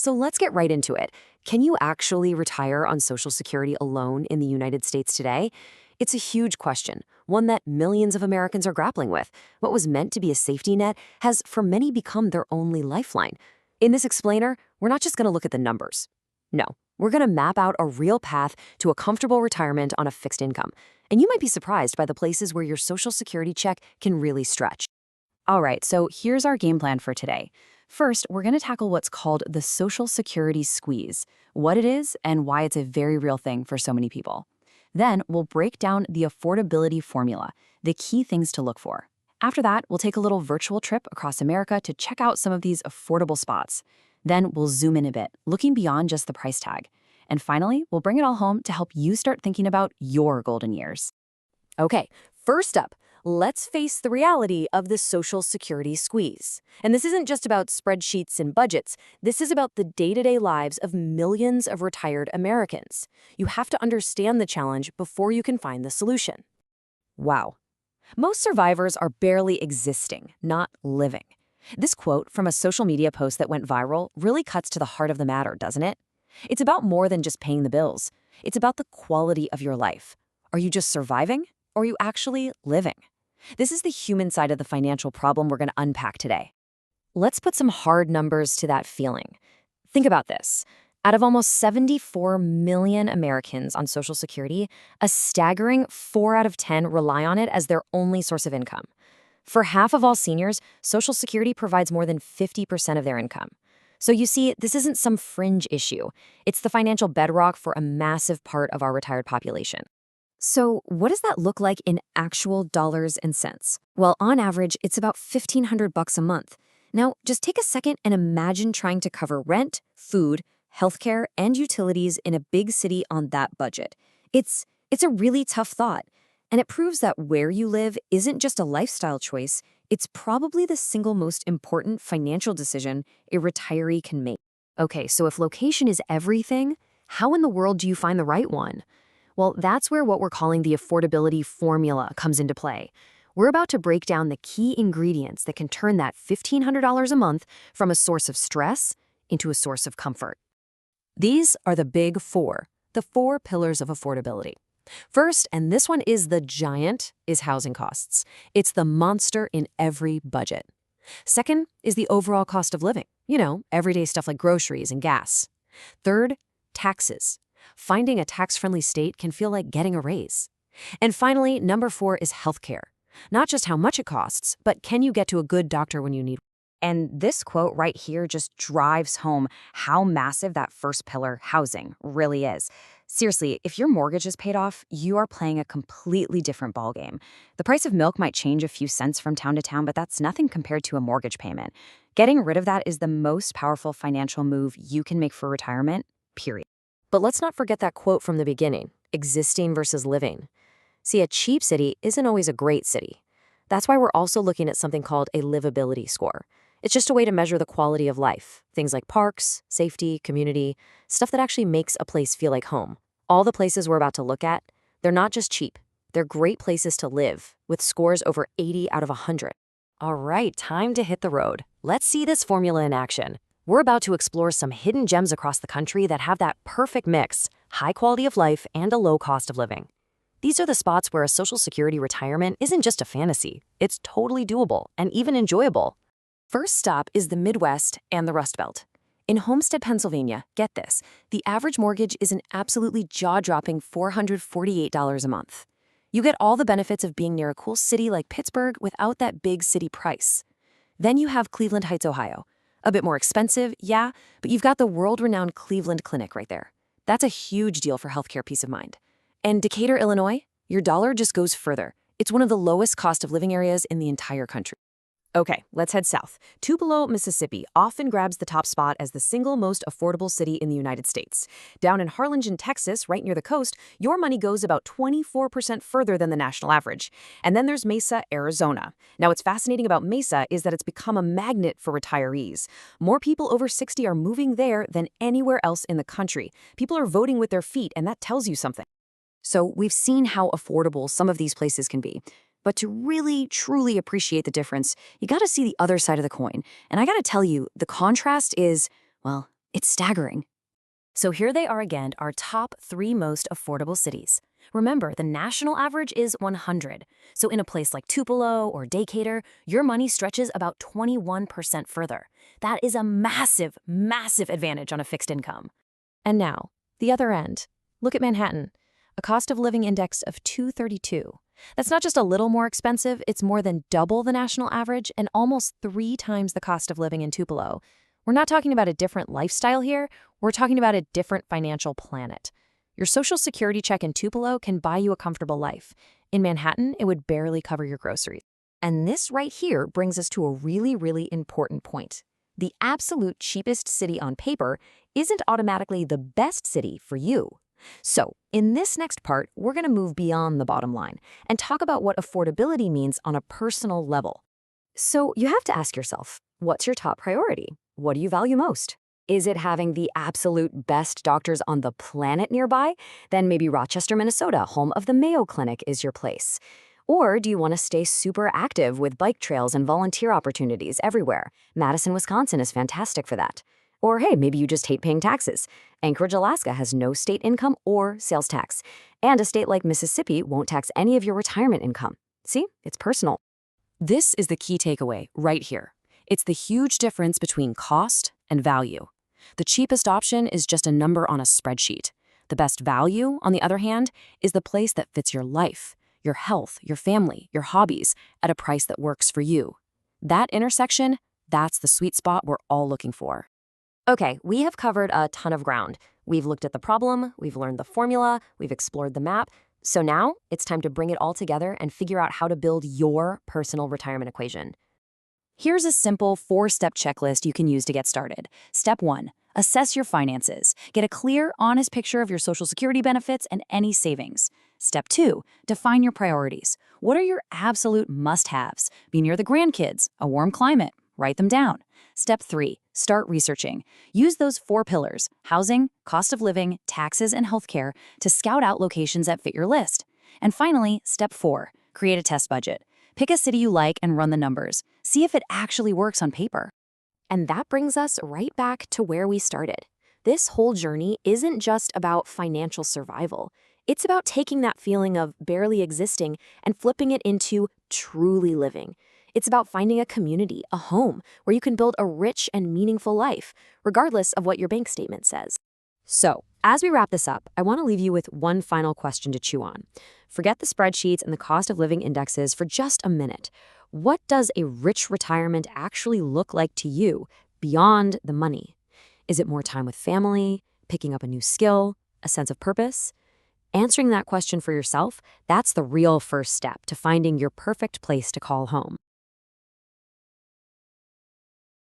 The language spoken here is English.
So let's get right into it. Can you actually retire on Social Security alone in the United States today? It's a huge question, one that millions of Americans are grappling with. What was meant to be a safety net has, for many, become their only lifeline. In this explainer, we're not just going to look at the numbers. No, we're going to map out a real path to a comfortable retirement on a fixed income. And you might be surprised by the places where your Social Security check can really stretch. All right, so here's our game plan for today. First, we're going to tackle what's called the Social Security squeeze, what it is and why it's a very real thing for so many people. Then we'll break down the affordability formula, the key things to look for. After that, we'll take a little virtual trip across America to check out some of these affordable spots. Then we'll zoom in a bit, looking beyond just the price tag. And finally, we'll bring it all home to help you start thinking about your golden years. Okay, first up, let's face the reality of the Social Security squeeze. And this isn't just about spreadsheets and budgets. This is about the day-to-day lives of millions of retired Americans. You have to understand the challenge before you can find the solution. Wow. Most survivors are barely existing, not living. This quote from a social media post that went viral really cuts to the heart of the matter, doesn't it? It's about more than just paying the bills. It's about the quality of your life. Are you just surviving, or are you actually living? This is the human side of the financial problem we're going to unpack today. Let's put some hard numbers to that feeling. Think about this. Out of almost 74 million Americans on Social Security, a staggering 4 out of 10 rely on it as their only source of income. For half of all seniors, Social Security provides more than 50% of their income. So you see, this isn't some fringe issue. It's the financial bedrock for a massive part of our retired population. So what does that look like in actual dollars and cents? Well, on average, it's about $1,500 a month. Now, just take a second and imagine trying to cover rent, food, healthcare, and utilities in a big city on that budget. It's a really tough thought, and it proves that where you live isn't just a lifestyle choice, it's probably the single most important financial decision a retiree can make. Okay, so if location is everything, how in the world do you find the right one? Well, that's where what we're calling the affordability formula comes into play. We're about to break down the key ingredients that can turn that $1,500 a month from a source of stress into a source of comfort. These are the big four, the 4 pillars of affordability. First, and this one is the giant, is housing costs. It's the monster in every budget. Second is the overall cost of living. Everyday stuff like groceries and gas. Third, taxes. Finding a tax-friendly state can feel like getting a raise. And finally, number 4 is healthcare. Not just how much it costs, but can you get to a good doctor when you need one? And this quote right here just drives home how massive that first pillar, housing, really is. Seriously, if your mortgage is paid off, you are playing a completely different ballgame. The price of milk might change a few cents from town to town, but that's nothing compared to a mortgage payment. Getting rid of that is the most powerful financial move you can make for retirement, period. But let's not forget that quote from the beginning, existing versus living. See, a cheap city isn't always a great city. That's why we're also looking at something called a livability score. It's just a way to measure the quality of life, things like parks, safety, community, stuff that actually makes a place feel like home. All the places we're about to look at, they're not just cheap. They're great places to live, with scores over 80 out of 100. All right, time to hit the road. Let's see this formula in action. We're about to explore some hidden gems across the country that have that perfect mix, high quality of life and a low cost of living. These are the spots where a Social Security retirement isn't just a fantasy. It's totally doable and even enjoyable. First stop is the Midwest and the Rust Belt. In Homestead, Pennsylvania, get this, the average mortgage is an absolutely jaw-dropping $448 a month. You get all the benefits of being near a cool city like Pittsburgh without that big city price. Then you have Cleveland Heights, Ohio. A bit more expensive, yeah, but you've got the world-renowned Cleveland Clinic right there. That's a huge deal for healthcare peace of mind. And Decatur, Illinois, your dollar just goes further. It's one of the lowest cost of living areas in the entire country. Okay, let's head south. Tupelo, Mississippi often grabs the top spot as the single most affordable city in the United States. Down in Harlingen, Texas, right near the coast, your money goes about 24% further than the national average. And then there's Mesa, Arizona. Now, what's fascinating about Mesa is that it's become a magnet for retirees. More people over 60 are moving there than anywhere else in the country. People are voting with their feet, and that tells you something. So we've seen how affordable some of these places can be. But to really, truly appreciate the difference, you gotta see the other side of the coin. And I gotta tell you, the contrast is, well, It's staggering. So here they are again, our top 3 most affordable cities. Remember, the national average is 100. So in a place like Tupelo or Decatur, your money stretches about 21% further. That is a massive, massive advantage on a fixed income. And now, the other end. Look at Manhattan, a cost of living index of 232. That's not just a little more expensive, it's more than double the national average and almost 3 times the cost of living in Tupelo. We're not talking about a different lifestyle here, we're talking about a different financial planet. Your Social Security check in Tupelo can buy you a comfortable life. In Manhattan, it would barely cover your groceries. And this right here brings us to a really, really important point. The absolute cheapest city on paper isn't automatically the best city for you. So, in this next part, we're going to move beyond the bottom line and talk about what affordability means on a personal level. So, you have to ask yourself, what's your top priority? What do you value most? Is it having the absolute best doctors on the planet nearby? Then maybe Rochester, Minnesota, home of the Mayo Clinic, is your place. Or do you want to stay super active with bike trails and volunteer opportunities everywhere? Madison, Wisconsin is fantastic for that. Or hey, maybe you just hate paying taxes. Anchorage, Alaska has no state income or sales tax. And a state like Mississippi won't tax any of your retirement income. See, it's personal. This is the key takeaway right here. It's the huge difference between cost and value. The cheapest option is just a number on a spreadsheet. The best value, on the other hand, is the place that fits your life, your health, your family, your hobbies, at a price that works for you. That intersection, that's the sweet spot we're all looking for. Okay, we have covered a ton of ground. We've looked at the problem, we've learned the formula, we've explored the map. So now it's time to bring it all together and figure out how to build your personal retirement equation. Here's a simple 4-step checklist you can use to get started. Step 1, assess your finances. Get a clear, honest picture of your Social Security benefits and any savings. Step 2, define your priorities. What are your absolute must-haves? Be near the grandkids, a warm climate. Write them down. Step 3, start researching. Use those 4 pillars, housing, cost of living, taxes, and healthcare, to scout out locations that fit your list. And finally, step 4, create a test budget. Pick a city you like and run the numbers. See if it actually works on paper. And that brings us right back to where we started. This whole journey isn't just about financial survival. It's about taking that feeling of barely existing and flipping it into truly living. It's about finding a community, a home, where you can build a rich and meaningful life, regardless of what your bank statement says. So, as we wrap this up, I want to leave you with one final question to chew on. Forget the spreadsheets and the cost of living indexes for just a minute. What does a rich retirement actually look like to you beyond the money? Is it more time with family, picking up a new skill, a sense of purpose? Answering that question for yourself, that's the real first step to finding your perfect place to call home.